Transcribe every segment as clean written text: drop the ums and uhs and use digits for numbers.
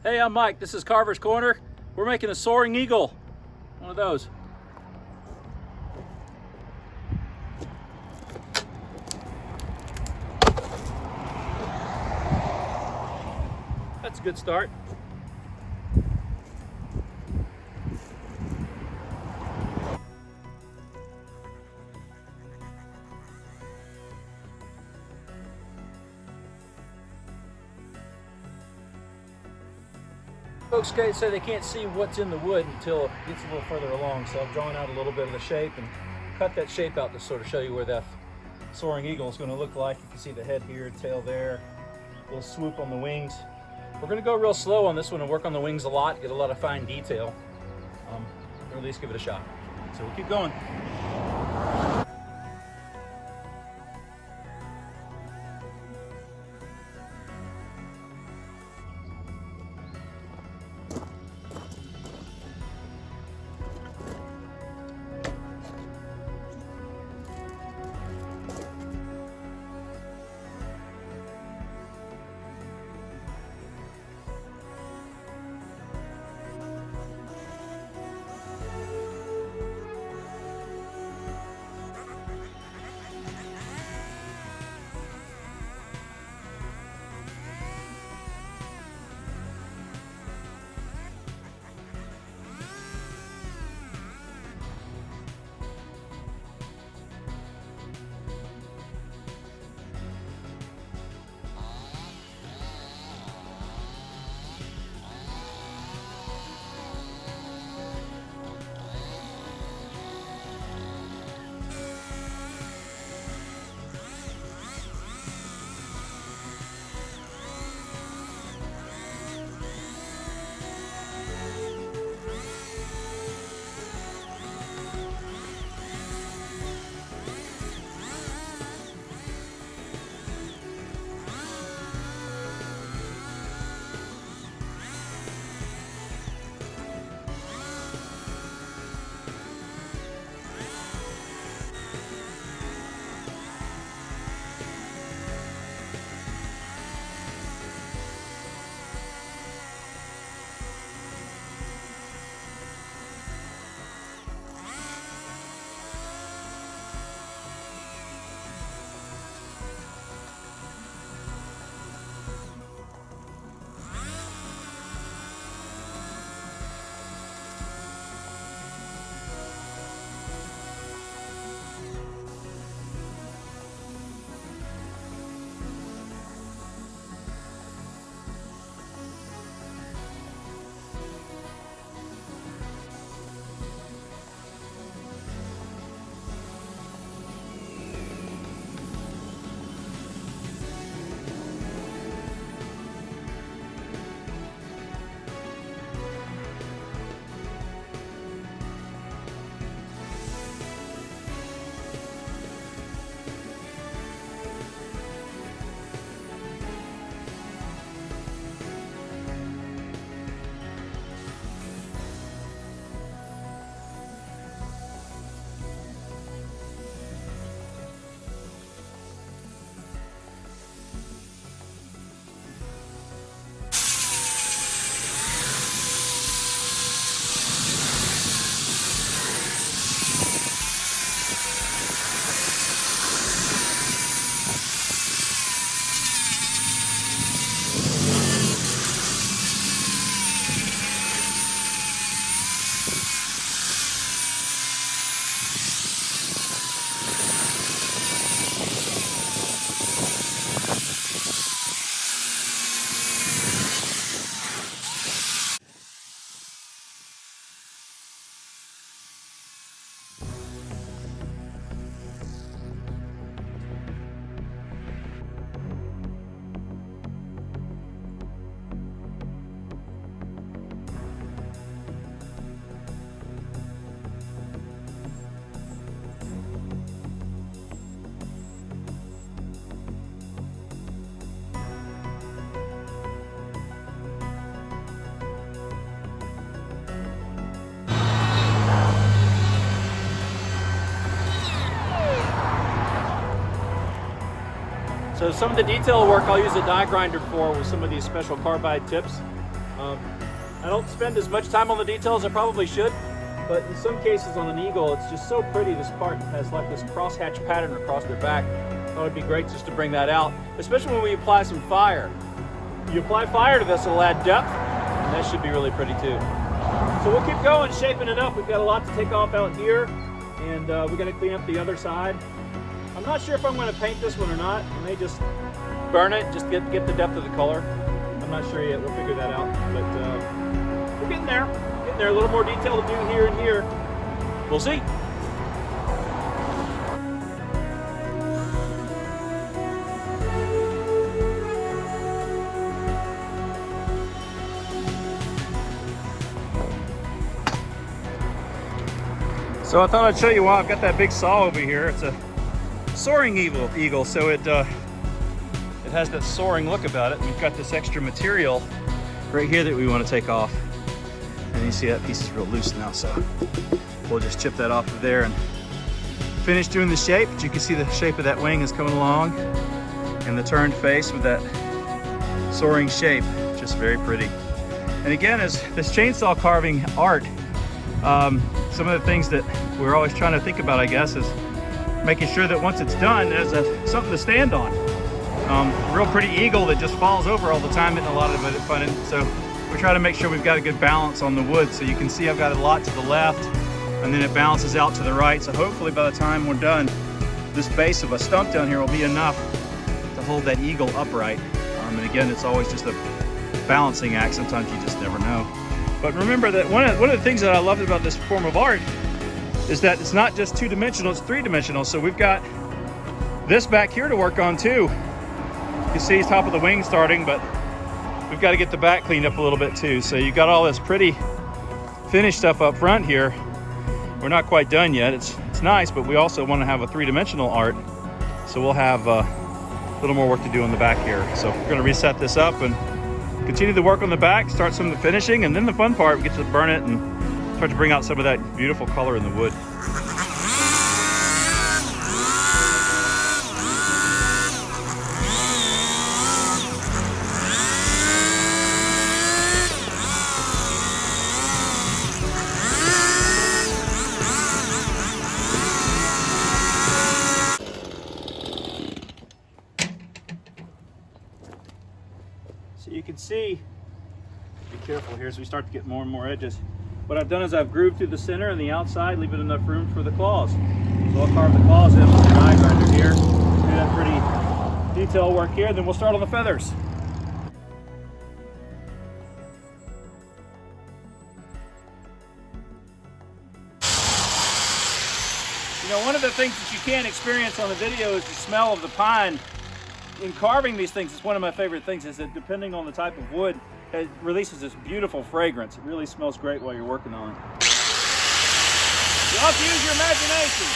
Hey, I'm Mike. This is Carver's Corner. We're making a Soaring Eagle. One of those. That's a good start. Folks say they can't see what's in the wood until it gets a little further along, so I've drawn out a little bit of the shape and cut that shape out to sort of show you where that Soaring Eagle is going to look like. You can see the head here, tail there, a little swoop on the wings. We're going to go real slow on this one and work on the wings a lot, get a lot of fine detail, or at least give it a shot. So we'll keep going. So some of the detail work I'll use a die grinder for with some of these special carbide tips. I don't spend as much time on the details as I probably should, but in some cases on an eagle, it's just so pretty. This part has like this crosshatch pattern across their back. I thought it'd be great just to bring that out, especially when we apply some fire. You apply fire to this, it'll add depth, and that should be really pretty too. So we'll keep going, shaping it up. We've got a lot to take off out here, and we're gonna clean up the other side. I'm not sure if I'm gonna paint this one or not. I may just burn it, just get the depth of the color. I'm not sure yet, we'll figure that out. But we're getting there, a little more detail to do here and here. We'll see. So I thought I'd show you why I've got that big saw over here. It's a soaring eagle, so it has that soaring look about it. We've got this extra material right here that we want to take off. And you see that piece is real loose now, so we'll just chip that off of there and finish doing the shape. But you can see the shape of that wing is coming along, and the turned face with that soaring shape, just very pretty. And again, as this chainsaw carving art, some of the things that we're always trying to think about, I guess, is making sure that once it's done, there's something to stand on. Real pretty eagle that just falls over all the time, and a lot of it is fun. So we try to make sure we've got a good balance on the wood. So you can see I've got a lot to the left, and then it balances out to the right. So hopefully by the time we're done, this base of a stump down here will be enough to hold that eagle upright. And again, it's always just a balancing act. Sometimes you just never know. But remember that one of the things that I loved about this form of art is that it's not just two-dimensional, it's three-dimensional. So we've got this back here to work on too. You see top of the wing starting, but we've got to get the back cleaned up a little bit too. So you got all this pretty finished stuff up front here. We're not quite done yet. It's nice, but we also want to have a three-dimensional art. So we'll have a little more work to do on the back here. So we're going to reset this up and continue the work on the back, start some of the finishing, and then the fun part, we get to burn it and start to bring out some of that beautiful color in the wood. So you can see, be careful here as we start to get more and more edges. What I've done is I've grooved through the center and the outside, leaving enough room for the claws. So I'll carve the claws in with the guide grinder here, do that pretty detail work here, then we'll start on the feathers. You know, one of the things that you can't experience on the video is the smell of the pine. In carving these things, it's one of my favorite things, is that depending on the type of wood, it releases this beautiful fragrance. It really smells great while you're working on it. You'll have to use your imagination.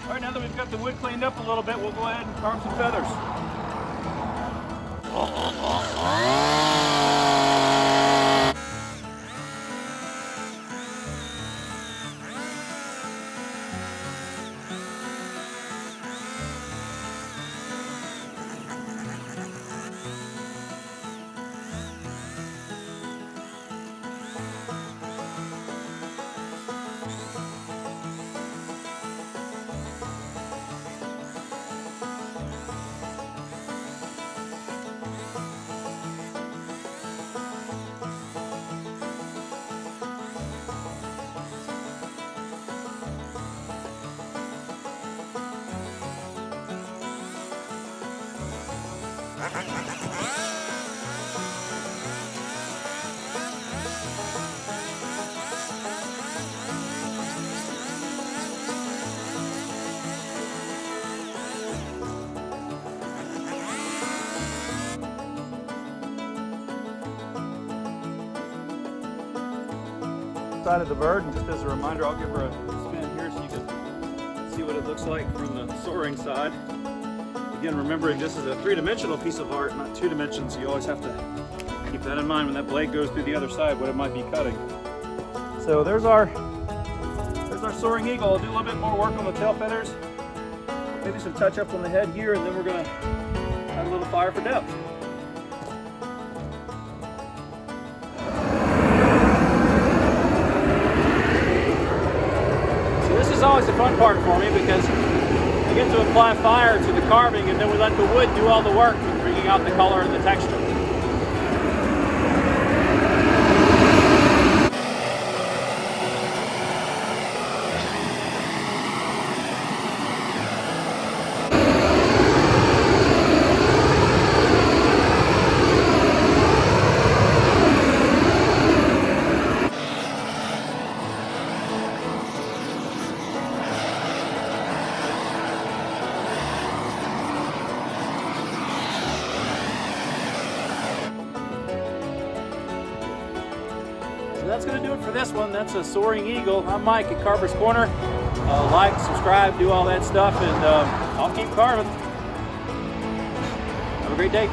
All right, now that we've got the wood cleaned up a little bit, we'll go ahead and carve some feathers. Side of the bird, and just as a reminder, I'll give her a spin here so you can see what it looks like from the soaring side. Again, remembering this is a three-dimensional piece of art, not two dimensions, so you always have to Keep that in mind when that blade goes through the other side, what it might be cutting. So there's our soaring eagle. I'll do a little bit more work on the tail feathers, maybe some touch up on the head here, and then we're gonna add a little fire for depth. So this is always the fun part for me, because we get to apply fire to the carving, and then we let the wood do all the work with bringing out the color and the texture. So that's going to do it for this one. That's a Soaring Eagle. I'm Mike at Carver's Corner. Like, subscribe, do all that stuff, and I'll keep carving. Have a great day.